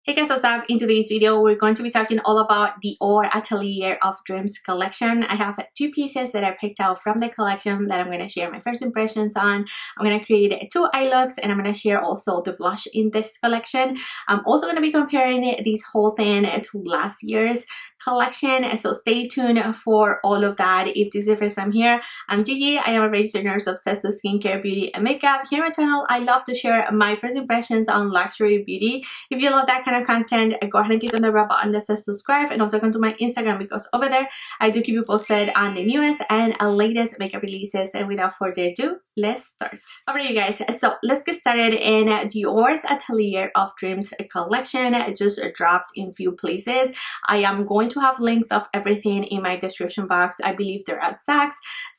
Hey guys, what's up? In today's video, we're going to be talking all about the Dore Atelier of Dreams collection. I have two pieces that I picked out from the collection that I'm going to share my first impressions on. I'm going to create two eye looks and I'm going to share also the blush in this collection. I'm also going to be comparing this whole thing to last year's collection, so stay tuned for all of that. If this is your first time here, I'm Gigi. I am a registered nurse obsessed with skincare, beauty, and makeup. Here on my channel, I love to share my first impressions on luxury beauty. If you love that kind of content, go ahead and click on the red button that says subscribe, and also come to my Instagram because over there I do keep you posted on the newest and latest makeup releases. And without further ado, let's start. Alright, you guys, so let's get started. In Dior's Atelier of Dreams collection, it just dropped in few places. I am going to have links of everything in my description box. I believe they're at Saks,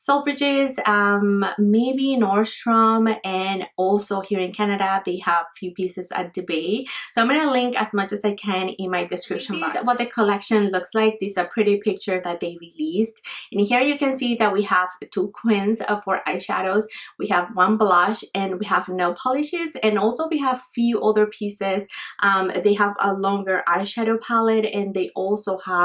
Selfridges, maybe Nordstrom, and also here in Canada they have few pieces at the Bay. So I'm gonna link as much as I can in my description box. This is what the collection looks like. This is a pretty picture that they released, and here you can see that we have two quints for eyeshadows. We have one blush and we have nail polishes, and also we have few other pieces. They have a longer eyeshadow palette, and they also have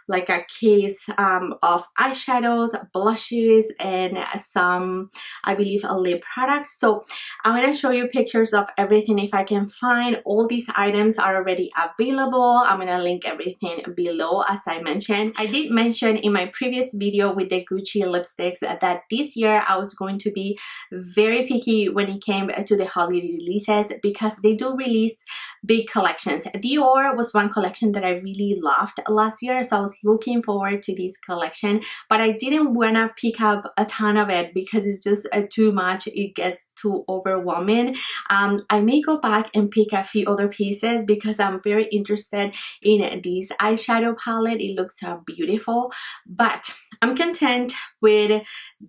like a case of eyeshadows, blushes, and some, I believe, lip products. So I'm going to show you pictures of everything if I can find. All these items are already available. I'm going to link everything below. As I mentioned, I did mention in my previous video with the Gucci lipsticks that this year I was going to be very picky when it came to the holiday releases because they do release big collections. Dior was one collection that I really loved last year, so I was looking forward to this collection, but I didn't want to pick up a ton of it because it's just too much. It gets too overwhelming. I may go back and pick a few other pieces because I'm very interested in this eyeshadow palette. It looks so beautiful, but I'm content with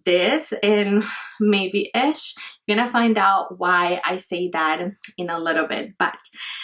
this and maybe ish. You're gonna find out why I say that in a little bit. But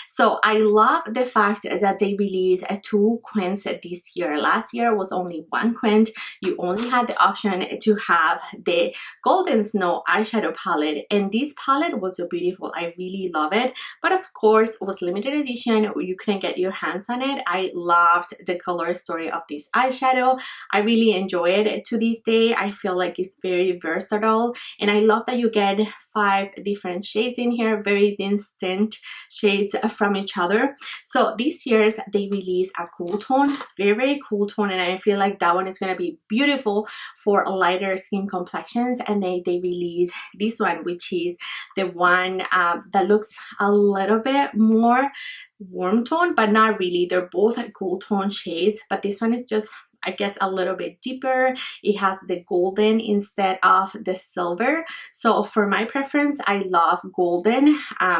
so I love the fact that they released two quints this year. Last year was only one quint. You only had the option to have the Golden Snow eyeshadow palette, and this palette was so beautiful. I really love it, but of course it was limited edition. You couldn't get your hands on it. I loved the color story of this eyeshadow. I really enjoy it to this day. I feel like it's very versatile, and I love that you get 5 different shades in here, very distinct shades from each other. So this year's they released a cool tone, very cool tone, and I feel like that one is going to be beautiful for lighter skin complexions. And they released this one, which is the one that looks a little bit more warm tone, but not really. They're both cool tone shades, but this one is just, I guess, a little bit deeper. It has the golden instead of the silver. So for my preference, I love golden.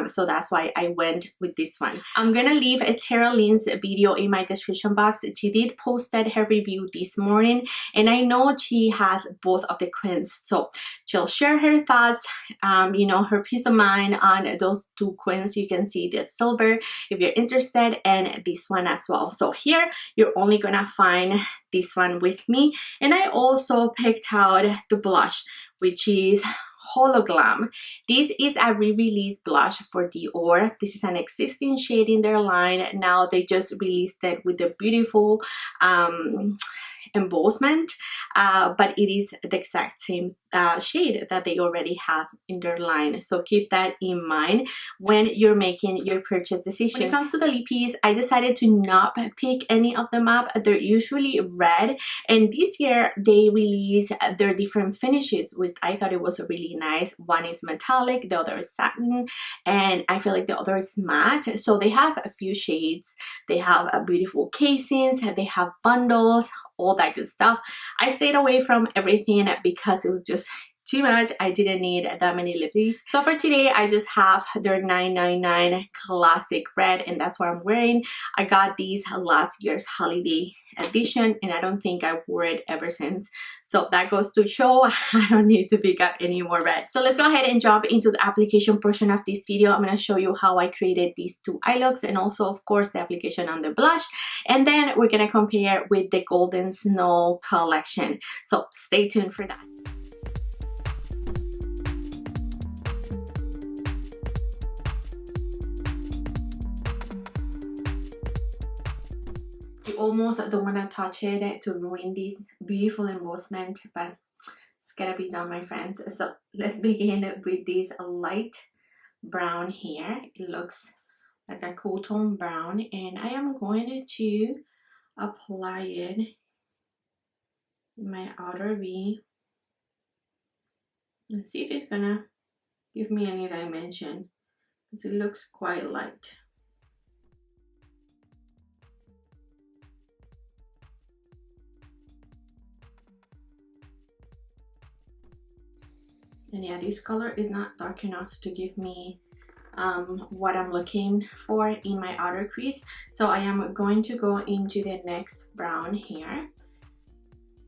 So that's why I went with this one. I'm gonna leave a Tara Lynn's video in my description box. She did posted her review this morning, and I know she has both of the quints. So she'll share her thoughts, you know, her peace of mind on those two quints. You can see the silver if you're interested, and this one as well. So here you're only gonna find this one with me, and I also picked out the blush, which is Hologram. This is a re-release blush for Dior. This is an existing shade in their line. Now they just released it with the beautiful embossment, but it is the exact same shade that they already have in their line. So keep that in mind when you're making your purchase decision. When it comes to the lippies, I decided to not pick any of them up. They're usually red, and this year they release their different finishes, which I thought it was really nice. One is metallic, the other is satin, and I feel like the other is matte. So they have a few shades. They have a beautiful casings, they have bundles, all that good stuff. I stayed away from everything because it was just too much. I didn't need that many lippies. So for today, I just have their $9.99 classic red, and that's what I'm wearing. I got these last year's holiday edition, and I don't think I wore it ever since. So that goes to show I don't need to pick up any more red. So let's go ahead and jump into the application portion of this video. I'm going to show you how I created these two eye looks, and also of course the application on the blush, and then we're going to compare with the Golden Snow collection. So stay tuned for that. You almost don't want to touch it to ruin this beautiful embossment, but it's gotta be done, my friends. So let's begin with this light brown here. It looks like a cool tone brown, and I am going to apply it in my outer V and see if it's gonna give me any dimension, because it looks quite light. And yeah, this color is not dark enough to give me what I'm looking for in my outer crease. So I am going to go into the next brown here,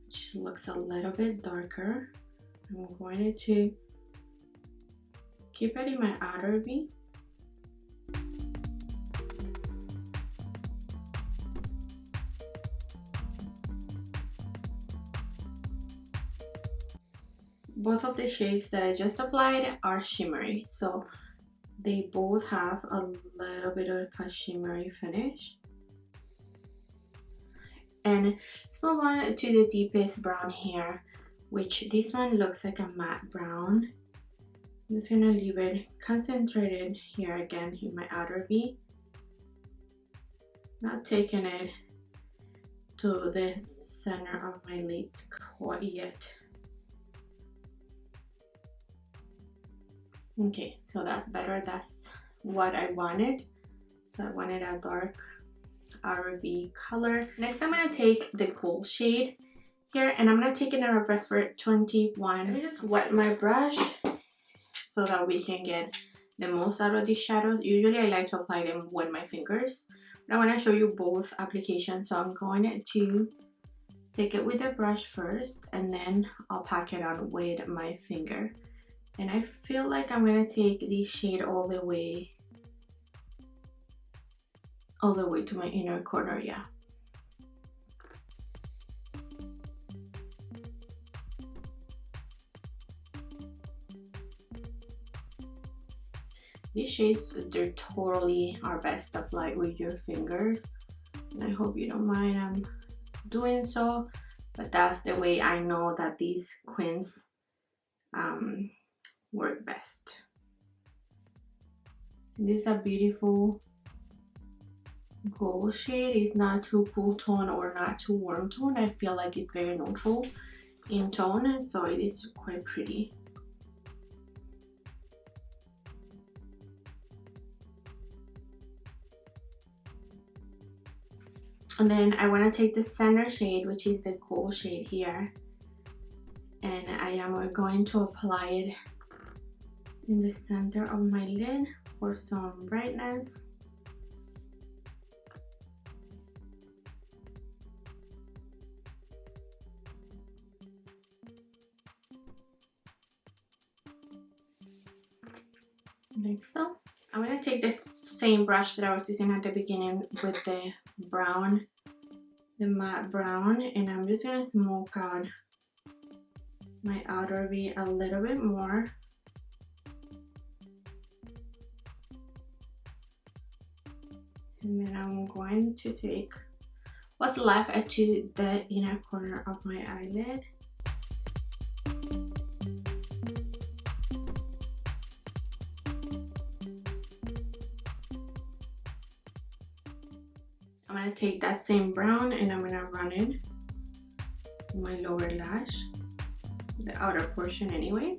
which looks a little bit darker. I'm going to keep it in my outer V. Both of the shades that I just applied are shimmery, so they both have a little bit of a shimmery finish. And let's move on to the deepest brown here, which this one looks like a matte brown. I'm just gonna leave it concentrated here again in my outer V. Not taking it to the center of my lid quite yet. Okay, so that's better. That's what I wanted. So I wanted a dark outer V color. Next, I'm gonna take the gold shade here, and I'm gonna take it in a Referal 21. Let me just wet my brush so that we can get the most out of these shadows. Usually I like to apply them with my fingers, but I want to show you both applications. So I'm going to take it with the brush first, and then I'll pack it on with my finger. And I feel like I'm gonna take this shade all the way to my inner corner. Yeah. These shades, they're totally are best applied with your fingers, and I hope you don't mind I'm doing so, but that's the way I know that these QUINTs work best. This is a beautiful gold shade. It's not too cool tone or not too warm tone. I feel like it's very neutral in tone, so it is quite pretty. And then I want to take the center shade, which is the gold shade here, and I am going to apply it in the center of my lid for some brightness. Like so. I'm going to take the same brush that I was using at the beginning with the brown, the matte brown, and I'm just going to smoke out my outer V a little bit more. And then I'm going to take what's left to the inner corner of my eyelid. I'm going to take that same brown and I'm going to run it in my lower lash, the outer portion anyway.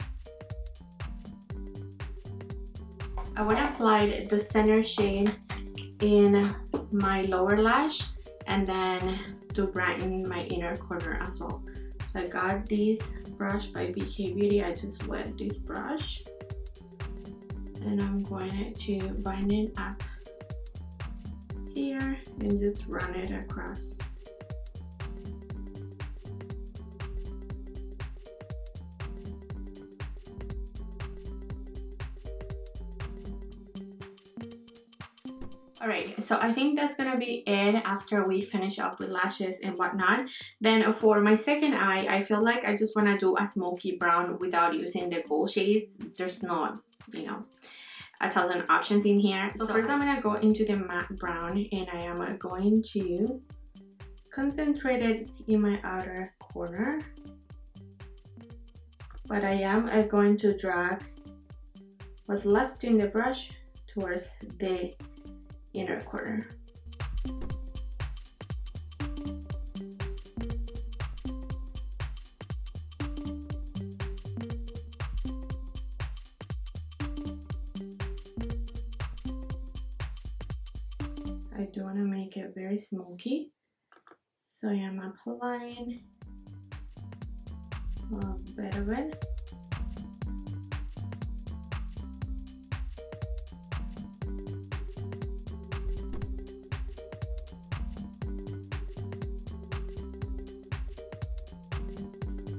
I want to apply the center shade in my lower lash and then to brighten my inner corner as well. So I got this brush by BK Beauty. I just wet this brush and I'm going to bind it up here and just run it across. Alright, so I think that's gonna be it after we finish up with lashes and whatnot. Then for my second eye, I feel like I just wanna do a smoky brown without using the gold shades. There's not, you know, a thousand options in here. So first I'm gonna go into the matte brown and I am going to concentrated in my outer corner, but I am going to drag what's left in the brush towards the inner corner. I do want to make it very smoky, so I am applying a bit of it.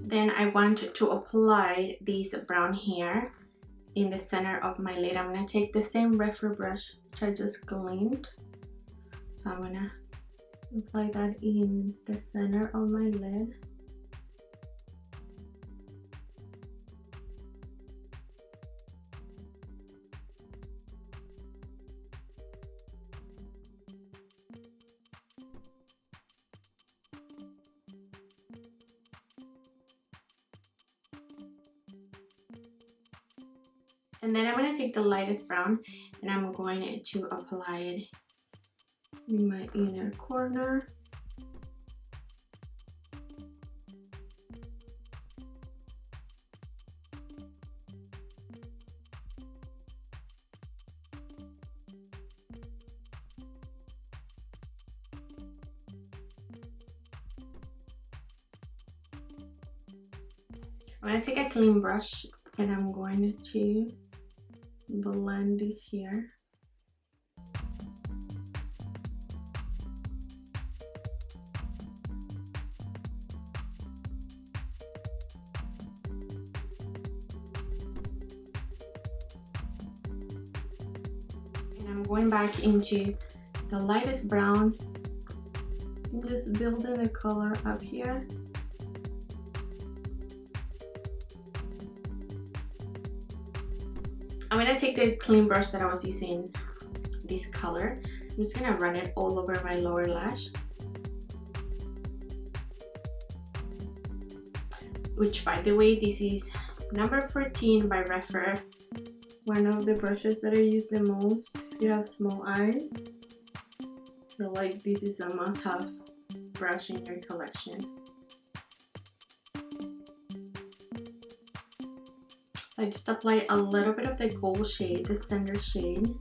Then I want to apply this brown hair in the center of my lid. I'm going to take the same Referal brush which I just cleaned. So I'm going to apply that in the center of my lid. And then I'm going to take the lightest brown and I'm going to apply it in my inner corner. I'm going to take a clean brush and I'm going to blend this here. And I'm going back into the lightest brown, just building the color up here. I'm gonna take the clean brush that I was using, this color. I'm just gonna run it all over my lower lash. Which, by the way, this is number 14 by Referal. One of the brushes that I use the most if you have small eyes. I feel like this is a must-have brush in your collection. I just apply a little bit of the gold shade, the center shade,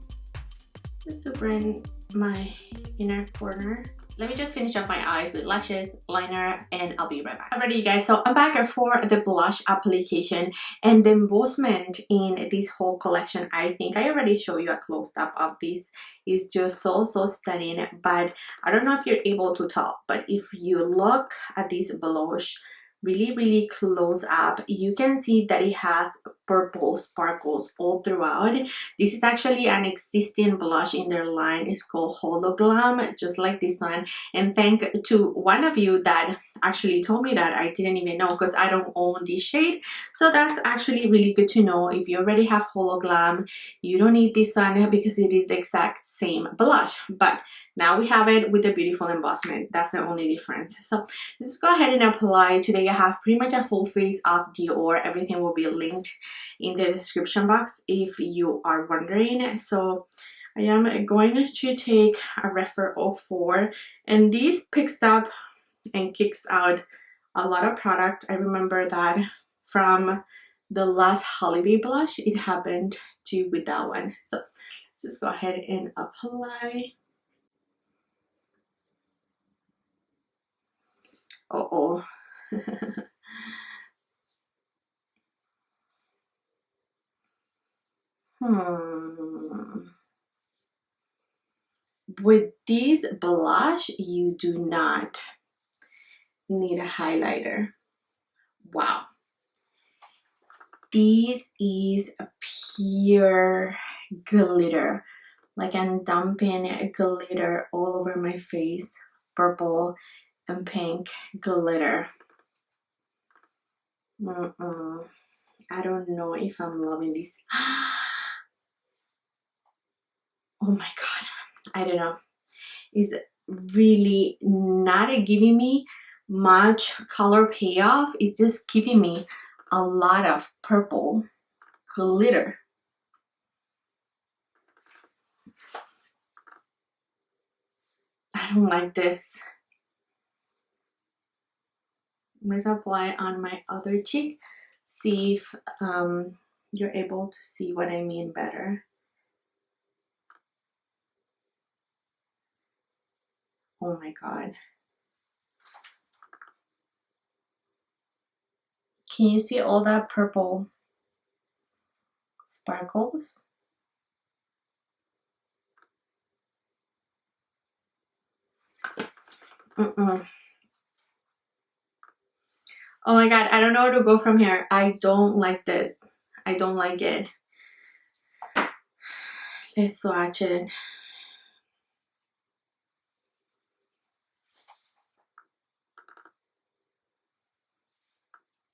just to bring my inner corner. Let me just finish up my eyes with lashes, liner, and I'll be right back. Alrighty, you guys, so I'm back for the blush application, and the embossment in this whole collection, I think I already showed you a close-up of this, is just so stunning. But I don't know if you're able to tell, but if you look at this blush really close up, you can see that it has purple sparkles all throughout. This is actually an existing blush in their line. It's called Hologram, just like this one. And thank to one of you that actually told me that. I didn't even know because I don't own this shade. So that's actually really good to know. If you already have Hologram, you don't need this one because it is the exact same blush. But now we have it with the beautiful embossment. That's the only difference. So let's go ahead and apply. Today I have pretty much a full face of Dior. Everything will be linked in the description box if you are wondering. So I am going to take a Referal 04, and this picks up and kicks out a lot of product. I remember that from the last holiday blush, it happened to with that one. So let's just go ahead and apply. Uh-oh. With this blush, you do not need a highlighter. Wow. This is a pure glitter. Like I'm dumping glitter all over my face. Purple and pink glitter. I don't know if I'm loving this. Oh my god, I don't know. It's really not giving me much color payoff. It's just giving me a lot of purple glitter. I don't like this. Let's apply on my other cheek. See if you're able to see what I mean better. Oh my god. Can you see all that purple sparkles? Oh my god, I don't know where to go from here. I don't like this. I don't like it. Let's swatch it.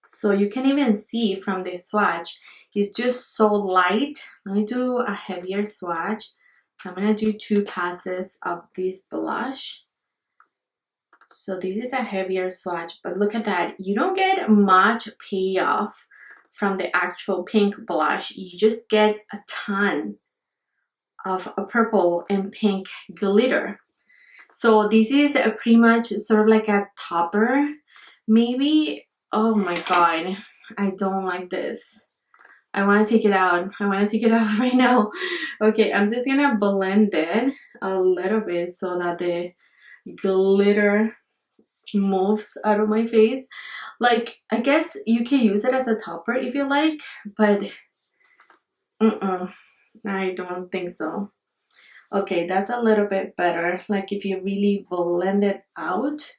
So you can even see from the swatch, it's just so light. Let me do a heavier swatch. I'm gonna do 2 passes of this blush. So this is a heavier swatch, but look at that. You don't get much payoff from the actual pink blush. You just get a ton of a purple and pink glitter. So this is pretty much sort of like a topper, maybe. Oh my god, I don't like this. I want to take it out. I want to take it out right now. Okay, I'm just gonna blend it a little bit so that the glitter moves out of my face. Like, I guess you can use it as a topper if you like, but I don't think so. Okay, that's a little bit better. Like if you really blend it out.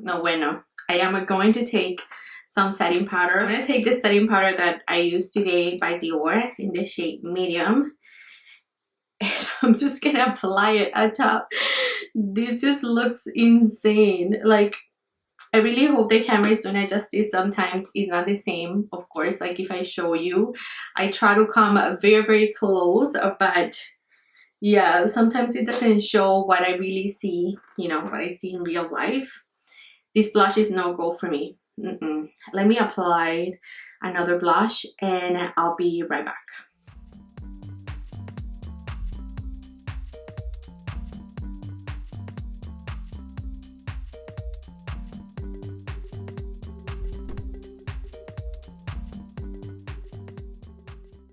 No bueno. I am going to take some setting powder. I'm going to take this setting powder that I used today by Dior in the shade medium. And I'm just going to apply it on top. This just looks insane. Like, I really hope the camera is doing it justice. Sometimes it's not the same, of course. Like if I show you, I try to come very, very close, but yeah, sometimes it doesn't show what I really see, you know, what I see in real life. This blush is no go for me. Let me apply another blush and I'll be right back.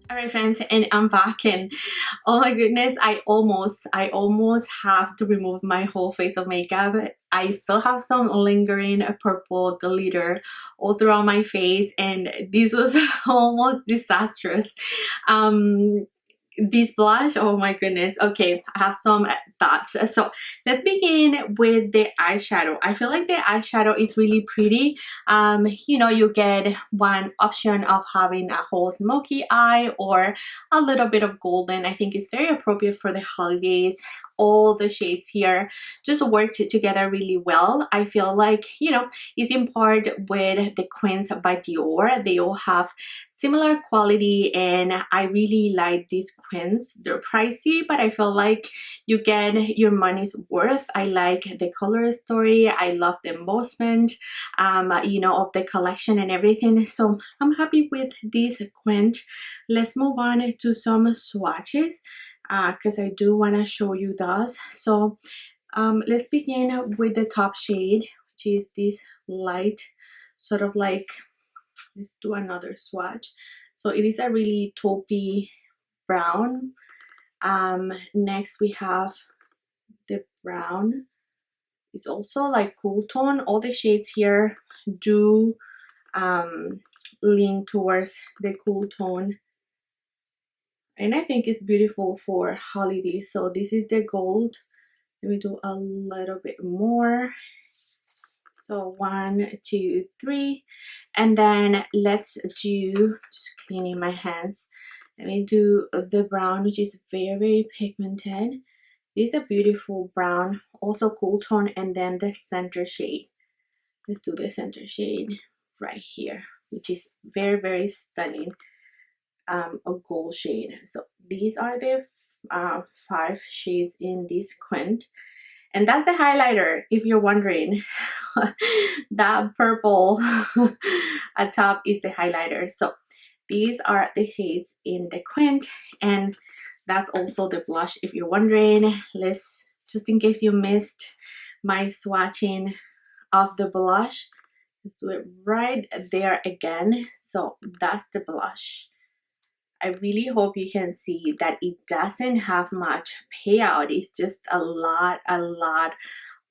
Alright friends, and I'm back, and oh my goodness, I almost have to remove my whole face of makeup. I still have some lingering purple glitter all throughout my face, and this was almost disastrous. This blush, oh my goodness. Okay, I have some thoughts. So let's begin with the eyeshadow. I feel like the eyeshadow is really pretty. You know, you get one option of having a whole smoky eye or a little bit of golden. I think it's very appropriate for the holidays. All the shades here just worked together really well. I feel like, you know, it's in part with the QUINT by Dior. They all have similar quality, and I really like these QUINTs. They're pricey, but I feel like you get your money's worth. I like the color story. I love the embossment, you know, of the collection and everything. So I'm happy with this QUINT. Let's move on to some swatches, because I do want to show you those. So let's begin with the top shade, which is this light, sort of like, let's do another swatch. So it is a really taupey brown. Next we have the brown. It's also like cool tone. All the shades here do lean towards the cool tone, and I think it's beautiful for holidays. So this is the gold. Let me do a little bit more. So 1, 2, 3, and then let's do, just cleaning my hands, let me do the brown, which is very, very pigmented. This is a beautiful brown, also cool tone, and then the center shade. Let's do the center shade right here, which is very, very stunning. a gold shade. So these are the 5 shades in this Quint. And that's the highlighter, if you're wondering. That purple at top is the highlighter. So these are the shades in the Quint, and that's also the blush, if you're wondering. Let's, just in case you missed my swatching of the blush, let's do it right there again. So that's the blush. I really hope you can see that it doesn't have much payout. It's just a lot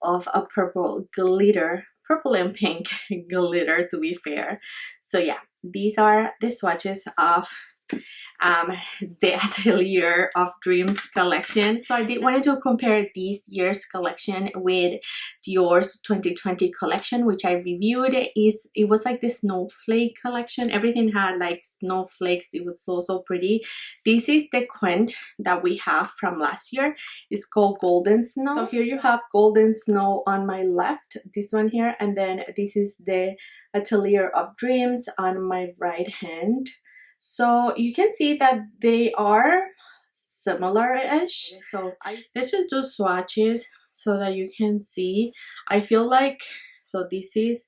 of a purple glitter, purple and pink glitter, to be fair. So yeah, these are the swatches of the Atelier of Dreams collection. So I did wanted to compare this year's collection with Dior's 2020 collection, which I reviewed. It was like the snowflake collection. Everything had like snowflakes. It was so pretty. This is the Quint that we have from last year. It's called Golden Snow. So here you have Golden Snow on my left, this one here, and then this is the Atelier of Dreams on my right hand. So you can see that they are similar-ish. So let's just do swatches so that you can see. I feel like, so this is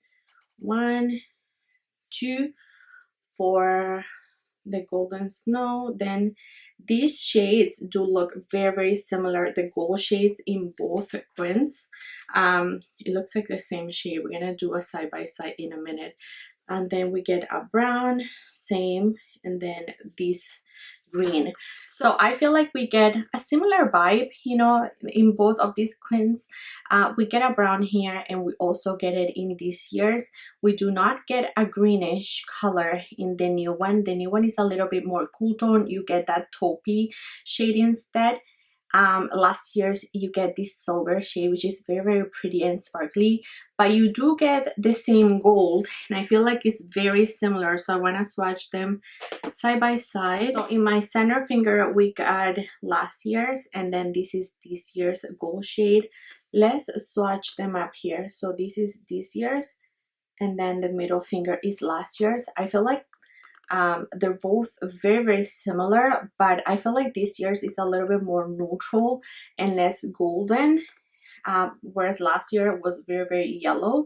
1, 2 for the Golden Snow. Then these shades do look very similar, the gold shades in both Quints. It looks like the same shade. We're gonna do a side-by-side in a minute. And then we get a brown, same, and then this green. So I feel like we get a similar vibe, you know, in both of these Quints. We get a brown here, and we also get it in this year's. We do not get a greenish color in the new one. The new one is a little bit more cool tone. You get that taupey shade instead. Last year's you get this silver shade, which is very pretty and sparkly, but you do get the same gold, and I feel like it's very similar. So I want to swatch them side by side. So in my center finger we got last year's, and then this is this year's gold shade. Let's swatch them up here. So this is this year's, and then the middle finger is last year's. I feel like they're both very similar, but I feel like this year's is a little bit more neutral and less golden, whereas last year was very yellow,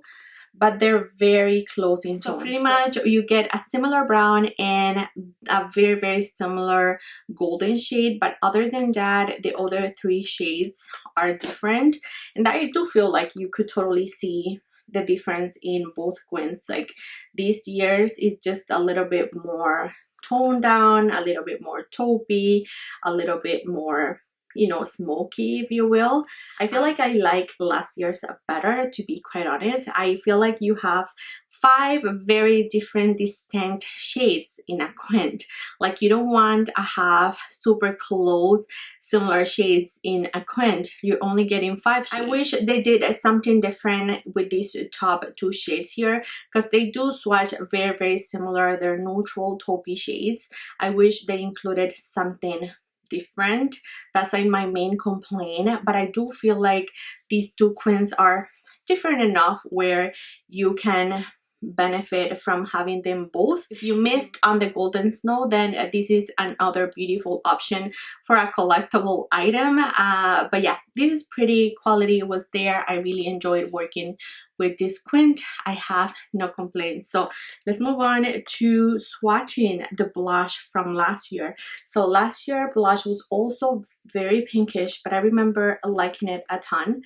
but they're very close in tone. So pretty much you get a similar brown and a very similar golden shade, but other than that, the other 3 shades are different, and I do feel like you could totally see the difference in both Quints. Like this year's is just a little bit more toned down, a little bit more taupey, a little bit more, you know, smoky, if you will. I feel like I like last year's better, to be quite honest. I feel like you have 5 very different distinct shades in a Quint. Like you don't want to have super close similar shades in a Quint. You're only getting 5 shades. I wish they did something different with these top 2 shades here, because they do swatch very similar. They're neutral taupey shades. I wish they included something different. That's like my main complaint, but I do feel like these 2 Quints are different enough where you can benefit from having them both. If you missed on the Golden Snow, then this is another beautiful option for a collectible item. But yeah, this is pretty. Quality was there. I really enjoyed working with this Quint. I have no complaints. So let's move on to swatching the blush from last year. So last year blush was also very pinkish, but I remember liking it a ton.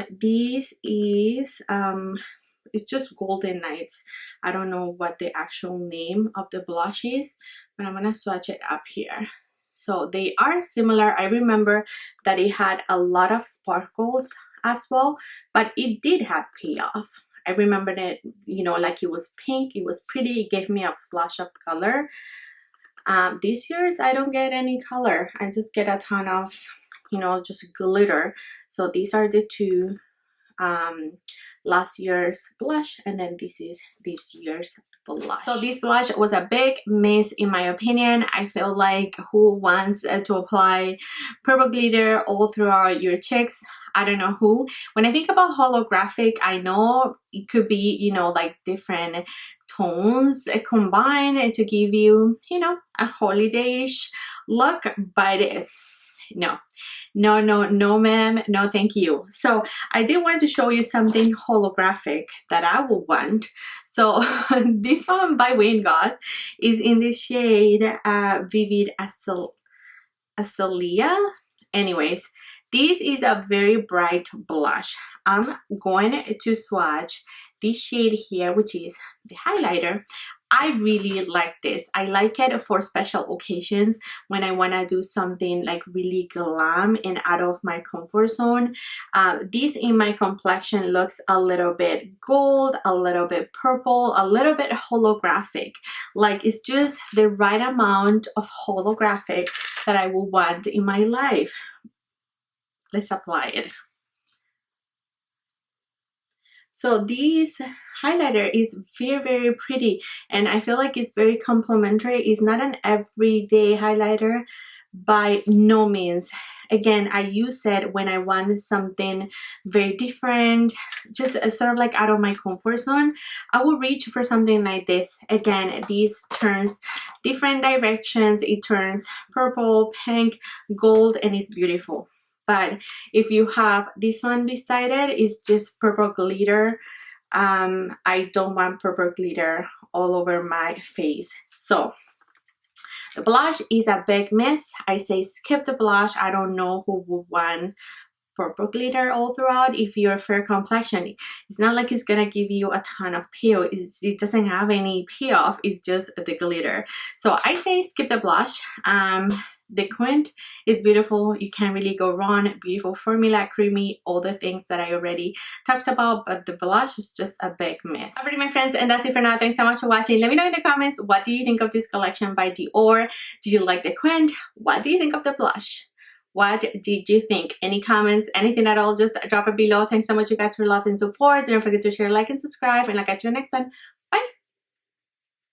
This is it's just Golden Nights. I don't know what the actual name of the blush is, but I'm gonna swatch it up here. So they are similar. I remember that it had a lot of sparkles as well, but it did have payoff. I remember that, you know, like it was pink, it was pretty, it gave me a flash of color. This year's I don't get any color. I just get a ton of, you know, just glitter. So these are the 2 last year's blush, and then this is this year's blush. So this blush was a big miss in my opinion. I feel like who wants to apply purple glitter all throughout your cheeks? I don't know who. When I think about holographic, I know it could be, you know, like different tones combine to give you, you know, a holiday-ish look, but no, no ma'am, no thank you. So I did want to show you something holographic that I will want. So this one by Wayne Goth is in the shade Vivid Azalea. Anyways, this is a very bright blush. I'm going to swatch this shade here, which is the highlighter. I really like this. I like it for special occasions when I want to do something like really glam and out of my comfort zone. This in my complexion looks a little bit gold, a little bit purple, a little bit holographic. Like it's just the right amount of holographic that I will want in my life. Let's apply it. So this highlighter is very pretty, and I feel like it's very complimentary. It's not an everyday highlighter by no means. Again, I use it when I want something very different, just sort of like out of my comfort zone. I will reach for something like this. Again, this turns different directions. It turns purple, pink, gold, and it's beautiful. But if you have this one beside it, it's just purple glitter. I don't want purple glitter all over my face. So the blush is a big miss. I say skip the blush. I don't know who would want purple glitter all throughout. If you're fair complexion, it's not like it's gonna give you a ton of peel. It doesn't have any payoff. It's just the glitter. So I say skip the blush. The QUINT is beautiful. You can't really go wrong. Beautiful formula, creamy, all the things that I already talked about, but the blush was just a big miss. Alrighty, my friends, and that's it for now. Thanks so much for watching. Let me know in the comments, what do you think of this collection by Dior? Do you like the QUINT? What do you think of the blush? What did you think? Any comments, anything at all, just drop it below. Thanks so much, you guys, for love and support. Don't forget to share, like, and subscribe, and I'll catch you next time.